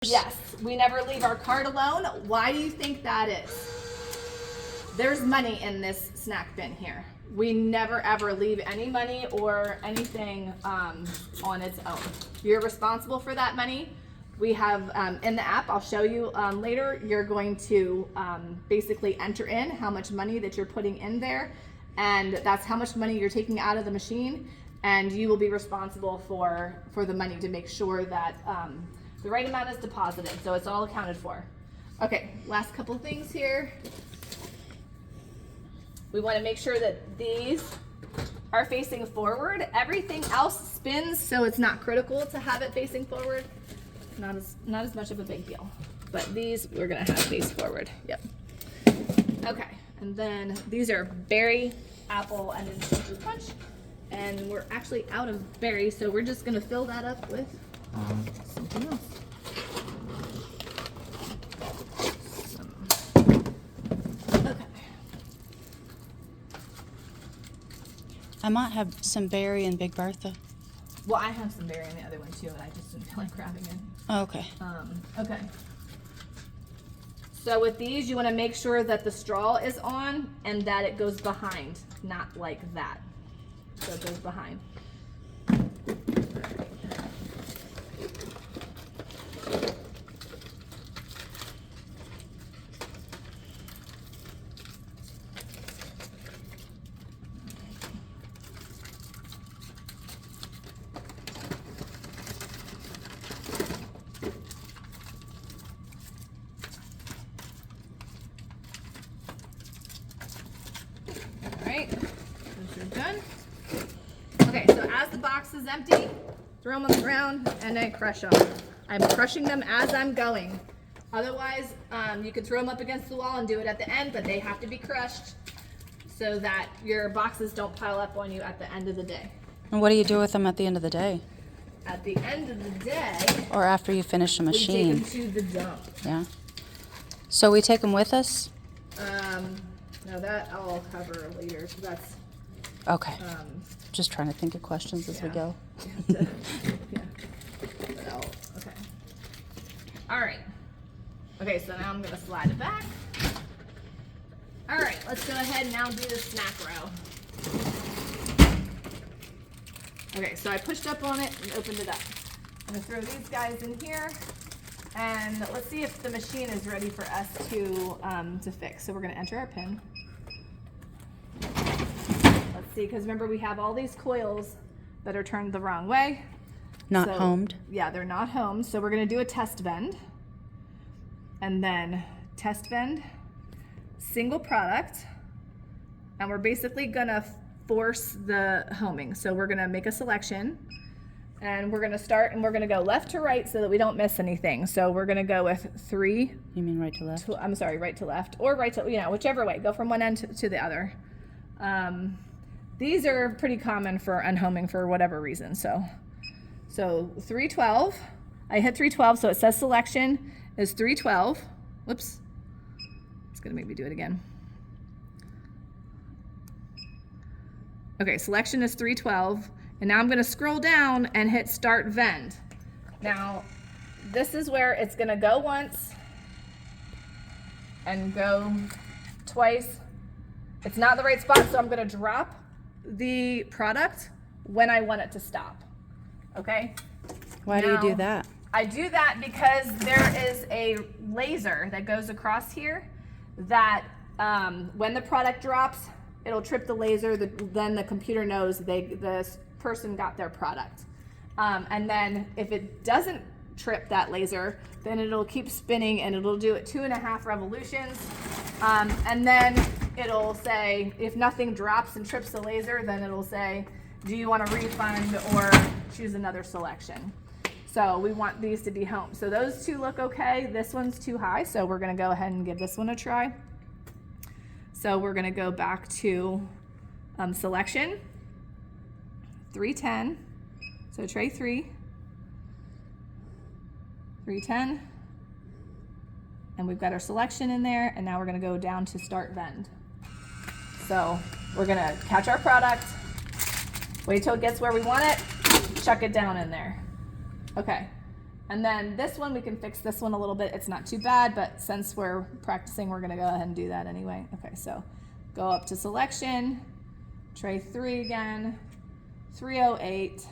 Yes, we never leave our cart alone. Why do you think that is? There's money in this snack bin here. We never ever leave any money or anything on its own. You're responsible for that money. We have in the app, I'll show you later, you're going to basically enter in how much money that you're putting in there, and that's how much money you're taking out of the machine, and you will be responsible for the money to make sure that the right amount is deposited, so it's all accounted for. Okay, last couple things here. We want to make sure that these are facing forward. Everything else spins, so it's not critical to have it facing forward. Not as much of a big deal. But these we're gonna have face forward. Yep. Okay, and then these are berry, apple, and ginger punch. And we're actually out of berry, so we're just gonna fill that up with something else. Okay. I might have some berry in Big Bertha. Well, I have some berry in the other one too, and I just didn't feel like grabbing it. Oh, okay. Okay. So with these, you want to make sure that the straw is on and that it goes behind, not like that. So it goes behind. Alright, those are done. Okay, so as the box is empty, throw them on the ground and I crush them. I'm crushing them as I'm going. Otherwise, you could throw them up against the wall and do it at the end, but they have to be crushed so that your boxes don't pile up on you at the end of the day. And what do you do with them at the end of the day? At the end of the day, Or after you finish the we machine? take them to the dump. Yeah. So we take them with us? No, that I'll cover later. So that's Okay. Just trying to think of questions as we yeah. go. Yeah. But okay. All right. Okay, so now I'm gonna slide it back. All right, let's go ahead and now do the snack row. Okay, so I pushed up on it and opened it up. I'm gonna throw these guys in here, and let's see if the machine is ready for us to fix. So we're gonna enter our pin. Let's see, because remember we have all these coils that are turned the wrong way. Not So, homed? Yeah, they're not homed. So we're gonna do a test bend, and then test bend, single product, and we're basically gonna force the homing. So we're gonna make a selection, and we're gonna start, and we're gonna go left to right so that we don't miss anything. So we're gonna go with 3. You mean right to left? I'm sorry, right to left, or right to, whichever way. Go from one end to the other. These are pretty common for unhoming for whatever reason. So 312. I hit 312, so it says selection is 312. Whoops. It's gonna make me do it again. Okay, selection is 312, and now I'm gonna scroll down and hit start vend. Now, this is where it's gonna go once and go twice. It's not the right spot, so I'm gonna drop the product when I want it to stop, okay? Why do you Now, do that? I do that because there is a laser that goes across here that when the product drops, it'll trip the laser, then the computer knows this person got their product. And then if it doesn't trip that laser, then it'll keep spinning and it'll do it 2.5 revolutions. And then it'll say, if nothing drops and trips the laser, then it'll say, do you want a refund or choose another selection? So we want these to be home. So those two look okay. This one's too high, so we're gonna go ahead and give this one a try. So we're gonna go back to selection, 310. So tray 3, 310. And we've got our selection in there, and now we're gonna go down to start vend. So we're gonna catch our product, wait till it gets where we want it, chuck it down in there. Okay, And then this one, we can fix this one a little bit. It's not too bad, but since we're practicing, we're gonna go ahead and do that anyway. Okay, so go up to selection, tray 3 again, 308.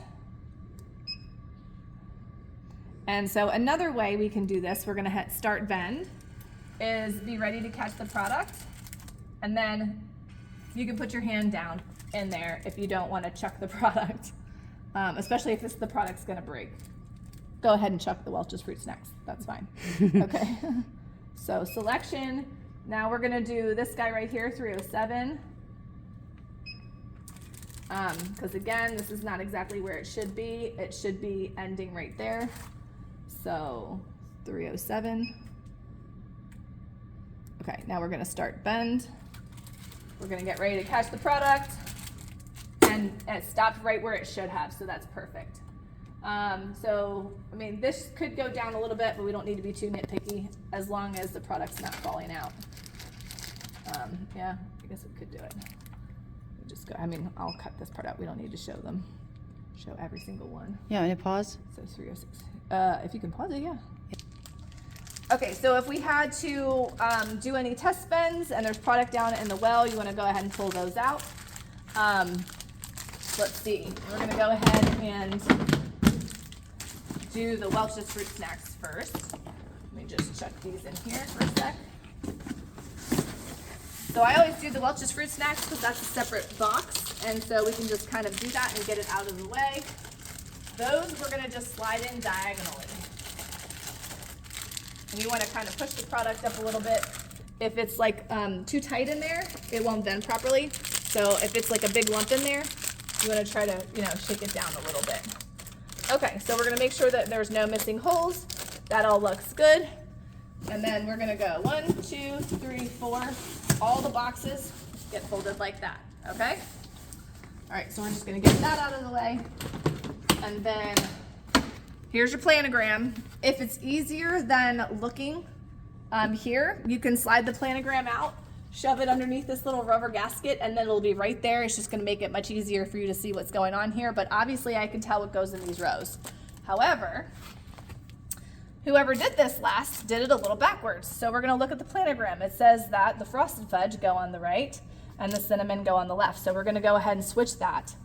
And so another way we can do this, we're gonna hit start vend, is be ready to catch the product. And then you can put your hand down in there if you don't wanna chuck the product, especially if the product's gonna break. Go ahead and chuck the Welch's Fruit Snacks. That's fine. Okay. So selection. Now we're gonna do this guy right here, 307. Because again, this is not exactly where it should be. It should be ending right there. So 307. Okay, now we're gonna start bend. We're gonna get ready to catch the product. And it stopped right where it should have, so that's perfect. So, I mean, this could go down a little bit, but we don't need to be too nitpicky as long as the product's not falling out. Yeah, I guess we could do it. We just go, I mean, I'll cut this part out. We don't need to show them. Show every single one. Yeah, and pause. So 306. If you can pause it, yeah. Okay, so if we had to do any test bends and there's product down in the well, you want to go ahead and pull those out. Let's see. We're going to go ahead and do the Welch's Fruit Snacks first. Let me just chuck these in here for a sec. So I always do the Welch's Fruit Snacks because that's a separate box, and so we can just kind of do that and get it out of the way. Those we're going to just slide in diagonally. And you want to kind of push the product up a little bit. If it's like too tight in there, it won't bend properly. So if it's like a big lump in there, you want to try to, shake it down a little bit. Okay, so we're gonna make sure that there's no missing holes. That all looks good. And then we're gonna go 1, 2, 3, 4. All the boxes get folded like that, okay? All right, so we're just gonna get that out of the way. And then here's your planogram. If it's easier than looking here, you can slide the planogram out, shove it underneath this little rubber gasket, and then it'll be right there. It's just gonna make it much easier for you to see what's going on here, but obviously I can tell what goes in these rows. However, whoever did this last did it a little backwards. So we're gonna look at the planogram. It says that the frosted fudge go on the right and the cinnamon go on the left. So we're gonna go ahead and switch that.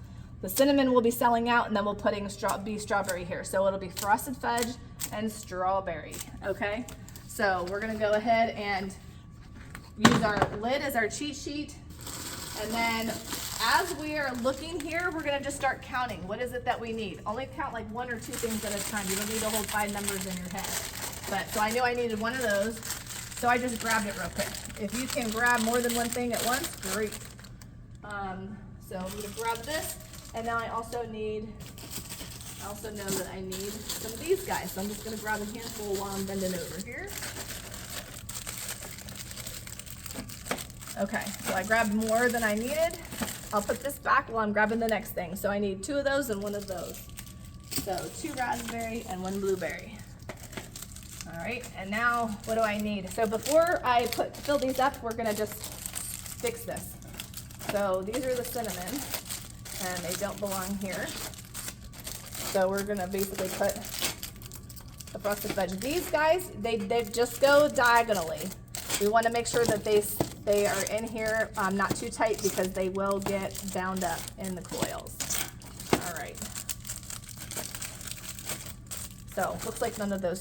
The cinnamon will be selling out, and then we'll putting strawberry here. So it'll be frosted fudge and strawberry, okay? So we're gonna go ahead and use our lid as our cheat sheet. And then as we are looking here, we're gonna just start counting. What is it that we need? Only count like 1 or 2 things at a time. You don't need to hold 5 numbers in your head. But so I knew I needed one of those, so I just grabbed it real quick. If you can grab more than one thing at once, great. So I'm gonna grab this, and now I also know that I need some of these guys. So I'm just gonna grab a handful while I'm bending over here. Okay, so I grabbed more than I needed. I'll put this back while I'm grabbing the next thing. So I need 2 of those and 1 of those. So 2 raspberry and 1 blueberry. All right, and now what do I need? So before I fill these up, we're gonna just fix this. So these are the cinnamon, and they don't belong here. So we're gonna basically put the frosted fudge. These guys, they just go diagonally. We want to make sure that they are in here, not too tight, because they will get bound up in the coils. All right. So looks like none of those